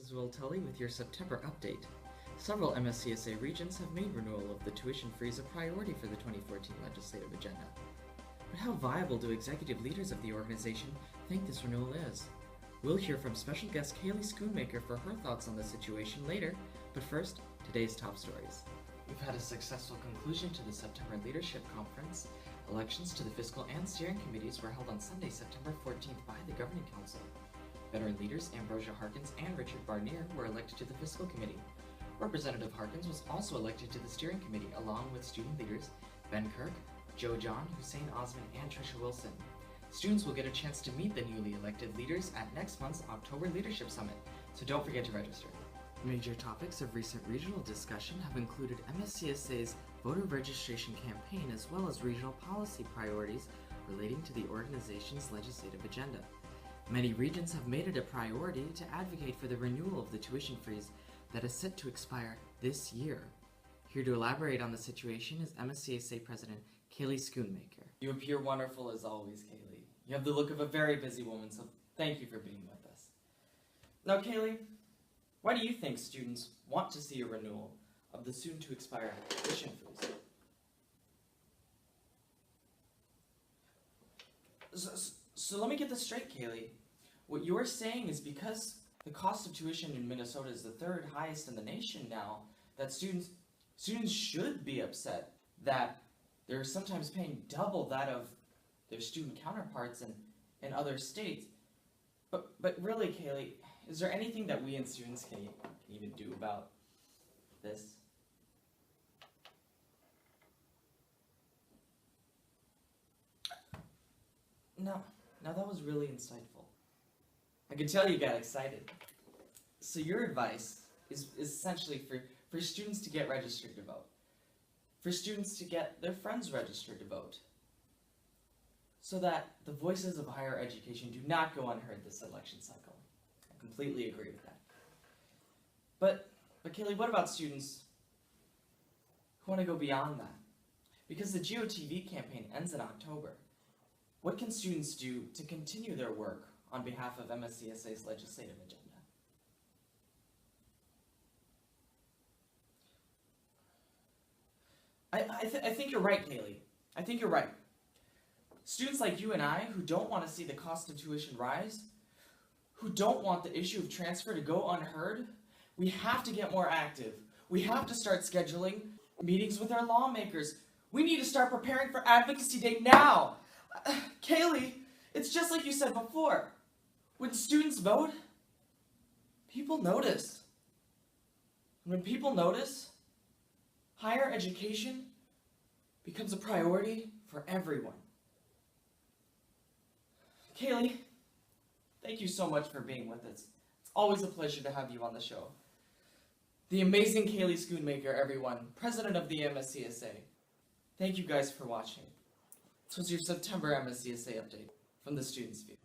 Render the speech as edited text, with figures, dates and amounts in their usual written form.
is Will Tully with your September update. Several MSCSA regions have made renewal of the tuition freeze a priority for the 2014 legislative agenda. But how viable do executive leaders of the organization think this renewal is? We'll hear from special guest Kayley Schoonmaker for her thoughts on the situation later, but first, today's top stories. We've had a successful conclusion to the September Leadership Conference. Elections to the fiscal and steering committees were held on Sunday, September 14th by the Governing Council. Veteran leaders Ambrosia Harkins and Richard Barnier were elected to the Fiscal Committee. Representative Harkins was also elected to the Steering Committee along with student leaders Ben Kirk, Joe John, Hussein Osman, and Tricia Wilson. Students will get a chance to meet the newly elected leaders at next month's October Leadership Summit, so don't forget to register. Major topics of recent regional discussion have included MSCSA's voter registration campaign as well as regional policy priorities relating to the organization's legislative agenda. Many regions have made it a priority to advocate for the renewal of the tuition freeze that is set to expire this year. Here to elaborate on the situation is MSCSA President Kayley Schoonmaker. You appear wonderful as always, Kayley. You have the look of a very busy woman, so thank you for being with us. Now, Kayley, why do you think students want to see a renewal of the soon-to-expire tuition freeze? So let me get this straight, Kayley. What you're saying is because the cost of tuition in Minnesota is the third highest in the nation now, that students should be upset that they're sometimes paying double that of their student counterparts in other states. But really, Kayley, is there anything that we and students can even do about this? No, that was really insightful. I can tell you got excited. So your advice is essentially for students to get registered to vote. For students to get their friends registered to vote. So that the voices of higher education do not go unheard this election cycle. I completely agree with that. But Kayley, what about students who want to go beyond that? Because the GOTV campaign ends in October. What can students do to continue their work on behalf of MSCSA's legislative agenda? I think you're right, Kayley. I think you're right. Students like you and I, who don't want to see the cost of tuition rise, who don't want the issue of transfer to go unheard, we have to get more active. We have to start scheduling meetings with our lawmakers. We need to start preparing for Advocacy Day now. Kayley, it's just like you said before. When students vote, people notice. And when people notice, higher education becomes a priority for everyone. Kayley, thank you so much for being with us. It's always a pleasure to have you on the show. The amazing Kayley Schoonmaker, everyone, president of the MSCSA. Thank you guys for watching. This was your September MSCSA update from the Students' View.